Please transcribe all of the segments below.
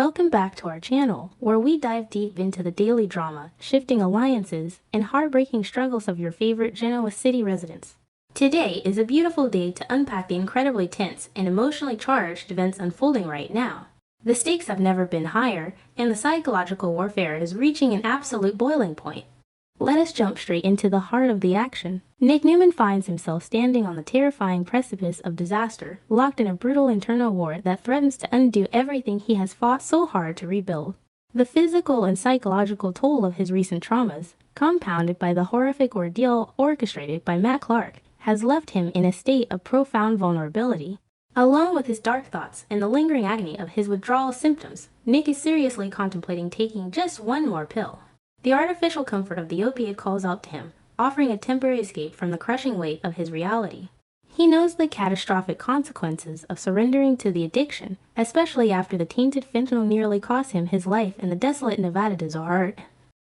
welcome back to our channel, where we dive deep into the daily drama, shifting alliances, and heartbreaking struggles of your favorite Genoa City residents. Today is a beautiful day to unpack the incredibly tense and emotionally charged events unfolding right now. The stakes have never been higher, and the psychological warfare is reaching an absolute boiling point. Let us jump straight into the heart of the action. Nick Newman finds himself standing on the terrifying precipice of disaster, locked in a brutal internal war that threatens to undo everything he has fought so hard to rebuild. The physical and psychological toll of his recent traumas, compounded by the horrific ordeal orchestrated by Matt Clark, has left him in a state of profound vulnerability. Along with his dark thoughts and the lingering agony of his withdrawal symptoms, Nick is seriously contemplating taking just one more pill. The artificial comfort of the opiate calls out to him, offering a temporary escape from the crushing weight of his reality. He knows the catastrophic consequences of surrendering to the addiction, especially after the tainted fentanyl nearly cost him his life in the desolate Nevada desert.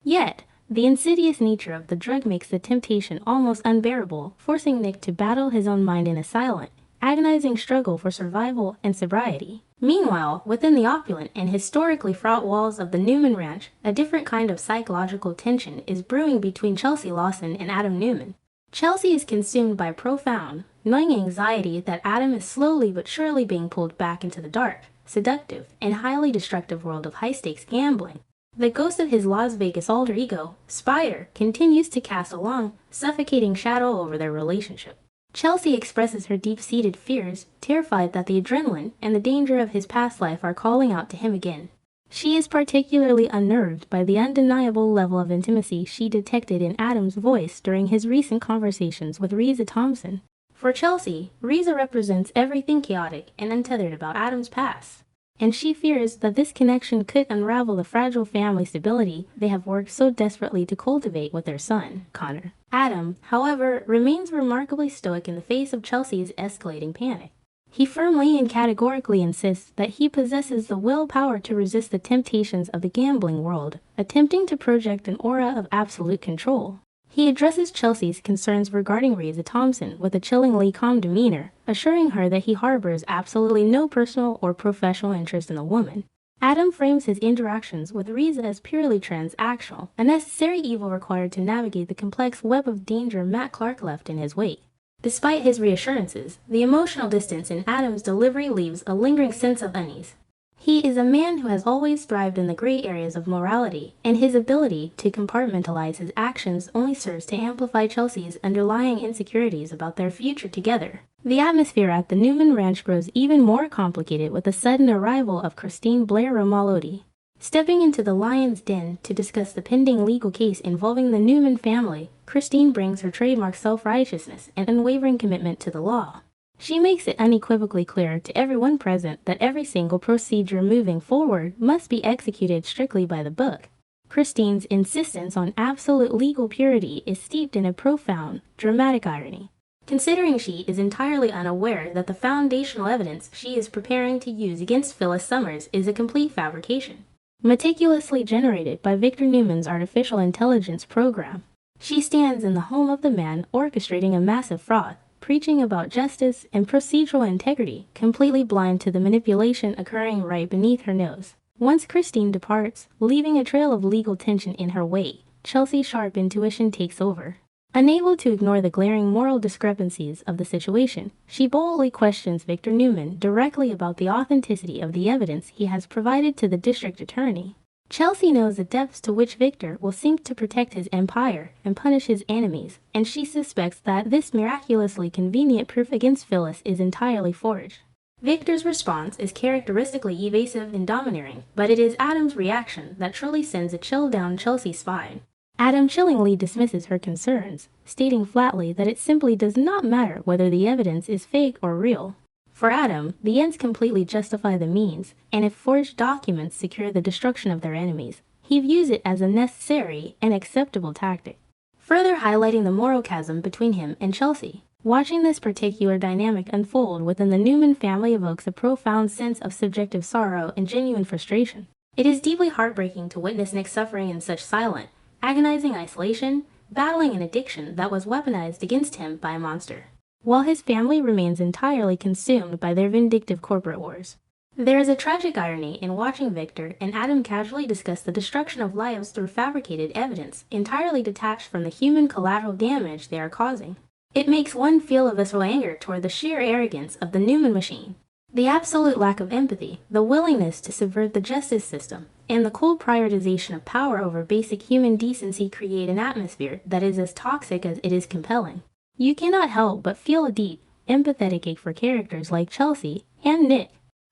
Yet, the insidious nature of the drug makes the temptation almost unbearable, forcing Nick to battle his own mind in a silent, agonizing struggle for survival and sobriety. Meanwhile, within the opulent and historically fraught walls of the Newman Ranch, a different kind of psychological tension is brewing between Chelsea Lawson and Adam Newman. Chelsea is consumed by profound, gnawing anxiety that Adam is slowly but surely being pulled back into the dark, seductive, and highly destructive world of high-stakes gambling. The ghost of his Las Vegas alter ego, Spider, continues to cast a long, suffocating shadow over their relationship. Chelsea expresses her deep-seated fears, terrified that the adrenaline and the danger of his past life are calling out to him again. She is particularly unnerved by the undeniable level of intimacy she detected in Adam's voice during his recent conversations with Reza Thompson. For Chelsea, Reza represents everything chaotic and untethered about Adam's past, and she fears that this connection could unravel the fragile family stability they have worked so desperately to cultivate with their son, Connor. Adam, however, remains remarkably stoic in the face of Chelsea's escalating panic. He firmly and categorically insists that he possesses the willpower to resist the temptations of the gambling world, attempting to project an aura of absolute control. He addresses Chelsea's concerns regarding Reza Thompson with a chillingly calm demeanor, assuring her that he harbors absolutely no personal or professional interest in the woman. Adam frames his interactions with Reza as purely transactional, a necessary evil required to navigate the complex web of danger Matt Clark left in his wake. Despite his reassurances, the emotional distance in Adam's delivery leaves a lingering sense of unease. He is a man who has always thrived in the gray areas of morality, and his ability to compartmentalize his actions only serves to amplify Chelsea's underlying insecurities about their future together. The atmosphere at the Newman Ranch grows even more complicated with the sudden arrival of Christine Blair Romalotti. Stepping into the lion's den to discuss the pending legal case involving the Newman family, Christine brings her trademark self-righteousness and unwavering commitment to the law. She makes it unequivocally clear to everyone present that every single procedure moving forward must be executed strictly by the book. Christine's insistence on absolute legal purity is steeped in a profound, dramatic irony, considering she is entirely unaware that the foundational evidence she is preparing to use against Phyllis Summers is a complete fabrication, meticulously generated by Victor Newman's artificial intelligence program. She stands in the home of the man orchestrating a massive fraud, preaching about justice and procedural integrity, completely blind to the manipulation occurring right beneath her nose. Once Christine departs, leaving a trail of legal tension in her wake, Chelsea's sharp intuition takes over. Unable to ignore the glaring moral discrepancies of the situation, she boldly questions Victor Newman directly about the authenticity of the evidence he has provided to the district attorney. Chelsea knows the depths to which Victor will seek to protect his empire and punish his enemies, and she suspects that this miraculously convenient proof against Phyllis is entirely forged. Victor's response is characteristically evasive and domineering, but it is Adam's reaction that truly sends a chill down Chelsea's spine. Adam chillingly dismisses her concerns, stating flatly that it simply does not matter whether the evidence is fake or real. For Adam, the ends completely justify the means, and if forged documents secure the destruction of their enemies, he views it as a necessary and acceptable tactic, further highlighting the moral chasm between him and Chelsea. Watching this particular dynamic unfold within the Newman family evokes a profound sense of subjective sorrow and genuine frustration. It is deeply heartbreaking to witness Nick suffering in such silent, agonizing isolation, battling an addiction that was weaponized against him by a monster, while his family remains entirely consumed by their vindictive corporate wars. There is a tragic irony in watching Victor and Adam casually discuss the destruction of lives through fabricated evidence, entirely detached from the human collateral damage they are causing. It makes one feel a visceral anger toward the sheer arrogance of the Newman machine. The absolute lack of empathy, the willingness to subvert the justice system, and the cold prioritization of power over basic human decency create an atmosphere that is as toxic as it is compelling. You cannot help but feel a deep, empathetic ache for characters like Chelsea and Nick,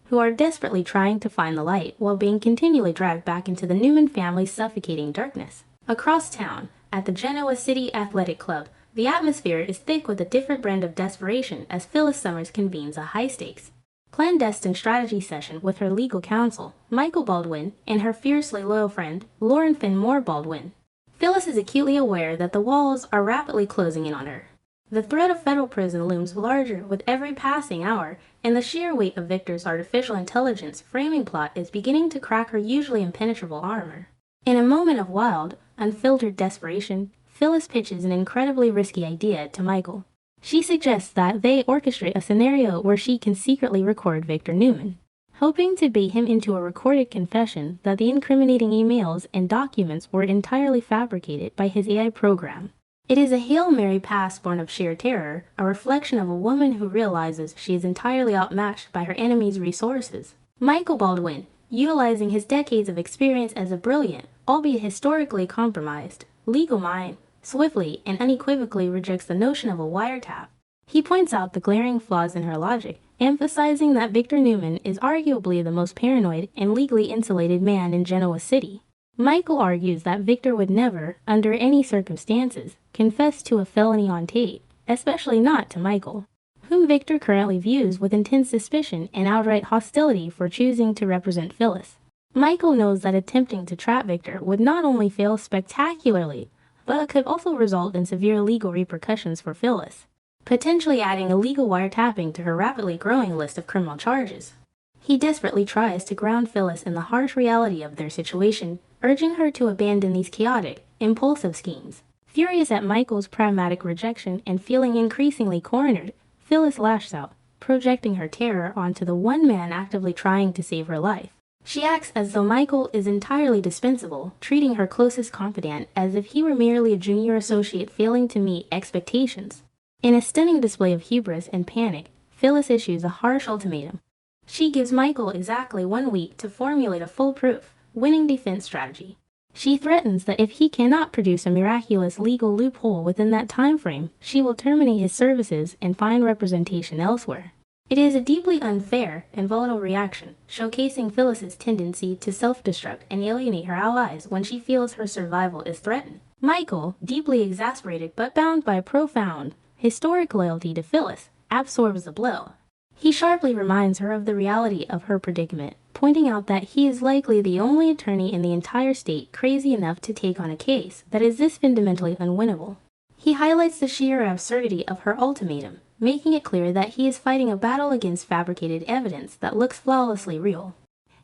who are desperately trying to find the light while being continually dragged back into the Newman family's suffocating darkness. Across town, at the Genoa City Athletic Club, the atmosphere is thick with a different brand of desperation as Phyllis Summers convenes a high-stakes, clandestine strategy session with her legal counsel, Michael Baldwin, and her fiercely loyal friend, Lauren Finmore Baldwin. Phyllis is acutely aware that the walls are rapidly closing in on her. The threat of federal prison looms larger with every passing hour, and the sheer weight of Victor's artificial intelligence framing plot is beginning to crack her usually impenetrable armor. In a moment of wild, unfiltered desperation, Phyllis pitches an incredibly risky idea to Michael. She suggests that they orchestrate a scenario where she can secretly record Victor Newman, hoping to bait him into a recorded confession that the incriminating emails and documents were entirely fabricated by his AI program. It is a Hail Mary pass born of sheer terror, a reflection of a woman who realizes she is entirely outmatched by her enemy's resources. Michael Baldwin, utilizing his decades of experience as a brilliant, albeit historically compromised, legal mind, swiftly and unequivocally rejects the notion of a wiretap. He points out the glaring flaws in her logic, emphasizing that Victor Newman is arguably the most paranoid and legally insulated man in Genoa City. Michael argues that Victor would never, under any circumstances, confess to a felony on tape, especially not to Michael, whom Victor currently views with intense suspicion and outright hostility for choosing to represent Phyllis. Michael knows that attempting to trap Victor would not only fail spectacularly, but could also result in severe legal repercussions for Phyllis, potentially adding illegal wiretapping to her rapidly growing list of criminal charges. He desperately tries to ground Phyllis in the harsh reality of their situation, urging her to abandon these chaotic, impulsive schemes. Furious at Michael's pragmatic rejection and feeling increasingly cornered, Phyllis lashes out, projecting her terror onto the one man actively trying to save her life. She acts as though Michael is entirely dispensable, treating her closest confidant as if he were merely a junior associate failing to meet expectations. In a stunning display of hubris and panic, Phyllis issues a harsh ultimatum. She gives Michael exactly 1 week to formulate a foolproof, winning defense strategy. She threatens that if he cannot produce a miraculous legal loophole within that time frame, she will terminate his services and find representation elsewhere. It is a deeply unfair and volatile reaction, showcasing Phyllis's tendency to self-destruct and alienate her allies when she feels her survival is threatened. Michael, deeply exasperated but bound by a profound, historic loyalty to Phyllis, absorbs the blow. He sharply reminds her of the reality of her predicament, pointing out that he is likely the only attorney in the entire state crazy enough to take on a case that is this fundamentally unwinnable. He highlights the sheer absurdity of her ultimatum, making it clear that he is fighting a battle against fabricated evidence that looks flawlessly real,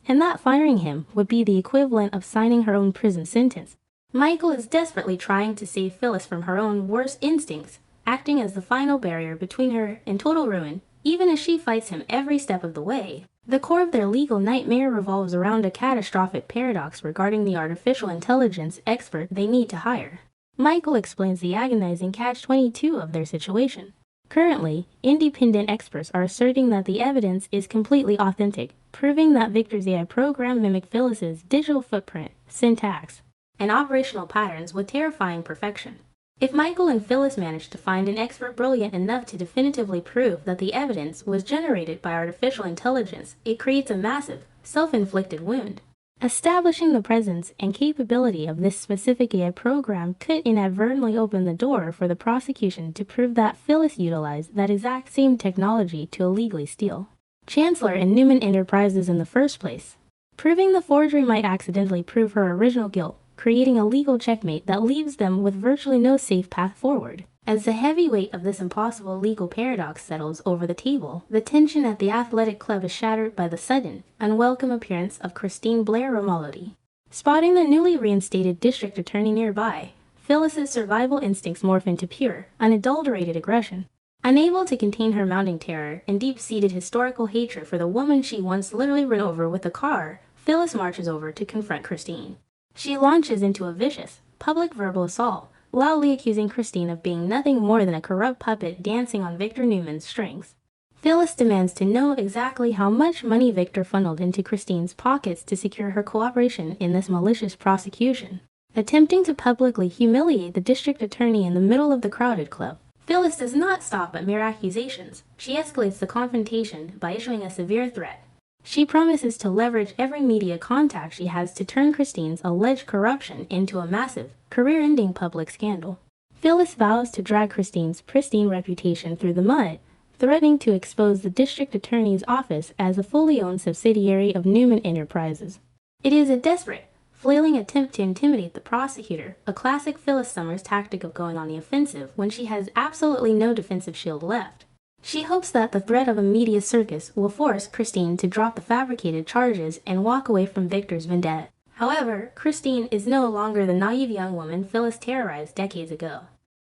and that firing him would be the equivalent of signing her own prison sentence. Michael is desperately trying to save Phyllis from her own worst instincts, acting as the final barrier between her and total ruin, even as she fights him every step of the way. The core of their legal nightmare revolves around a catastrophic paradox regarding the artificial intelligence expert they need to hire. Michael explains the agonizing catch-22 of their situation. Currently, independent experts are asserting that the evidence is completely authentic, proving that Victor's AI program mimicked Phyllis's digital footprint, syntax, and operational patterns with terrifying perfection. If Michael and Phyllis manage to find an expert brilliant enough to definitively prove that the evidence was generated by artificial intelligence, it creates a massive, self-inflicted wound. Establishing the presence and capability of this specific AI program could inadvertently open the door for the prosecution to prove that Phyllis utilized that exact same technology to illegally steal Chancellor and Newman Enterprises in the first place. Proving the forgery might accidentally prove her original guilt, creating a legal checkmate that leaves them with virtually no safe path forward. As the heavy weight of this impossible legal paradox settles over the table, the tension at the athletic club is shattered by the sudden, unwelcome appearance of Christine Blair Romolody. Spotting the newly reinstated district attorney nearby, Phyllis's survival instincts morph into pure, unadulterated aggression. Unable to contain her mounting terror and deep-seated historical hatred for the woman she once literally ran over with a car, Phyllis marches over to confront Christine. She launches into a vicious, public verbal assault, loudly accusing Christine of being nothing more than a corrupt puppet dancing on Victor Newman's strings. Phyllis demands to know exactly how much money Victor funneled into Christine's pockets to secure her cooperation in this malicious prosecution. Attempting to publicly humiliate the district attorney in the middle of the crowded club, Phyllis does not stop at mere accusations. She escalates the confrontation by issuing a severe threat. She promises to leverage every media contact she has to turn Christine's alleged corruption into a massive, career-ending public scandal. Phyllis vows to drag Christine's pristine reputation through the mud, threatening to expose the district attorney's office as a fully owned subsidiary of Newman Enterprises. It is a desperate, flailing attempt to intimidate the prosecutor, a classic Phyllis Summers tactic of going on the offensive when she has absolutely no defensive shield left. She hopes that the threat of a media circus will force Christine to drop the fabricated charges and walk away from Victor's vendetta. However, Christine is no longer the naive young woman Phyllis terrorized decades ago.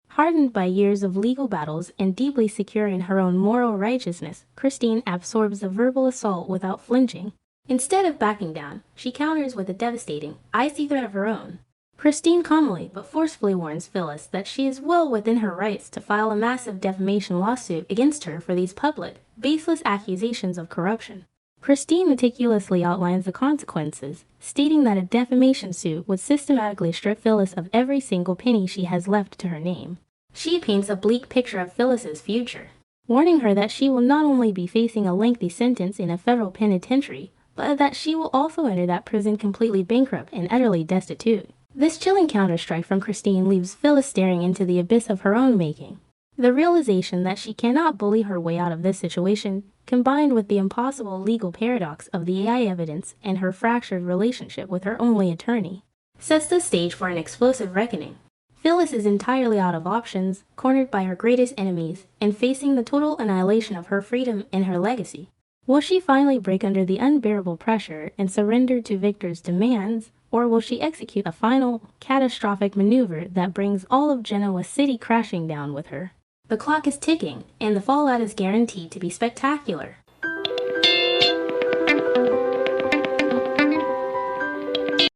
Hardened by years of legal battles and deeply secure in her own moral righteousness, Christine absorbs the verbal assault without flinching. Instead of backing down, she counters with a devastating, icy threat of her own. Christine calmly but forcefully warns Phyllis that she is well within her rights to file a massive defamation lawsuit against her for these public, baseless accusations of corruption. Christine meticulously outlines the consequences, stating that a defamation suit would systematically strip Phyllis of every single penny she has left to her name. She paints a bleak picture of Phyllis's future, warning her that she will not only be facing a lengthy sentence in a federal penitentiary, but that she will also enter that prison completely bankrupt and utterly destitute. This chilling counterstrike from Christine leaves Phyllis staring into the abyss of her own making. The realization that she cannot bully her way out of this situation, combined with the impossible legal paradox of the AI evidence and her fractured relationship with her only attorney, sets the stage for an explosive reckoning. Phyllis is entirely out of options, cornered by her greatest enemies, and facing the total annihilation of her freedom and her legacy. Will she finally break under the unbearable pressure and surrender to Victor's demands, or will she execute a final, catastrophic maneuver that brings all of Genoa City crashing down with her? The clock is ticking, and the fallout is guaranteed to be spectacular.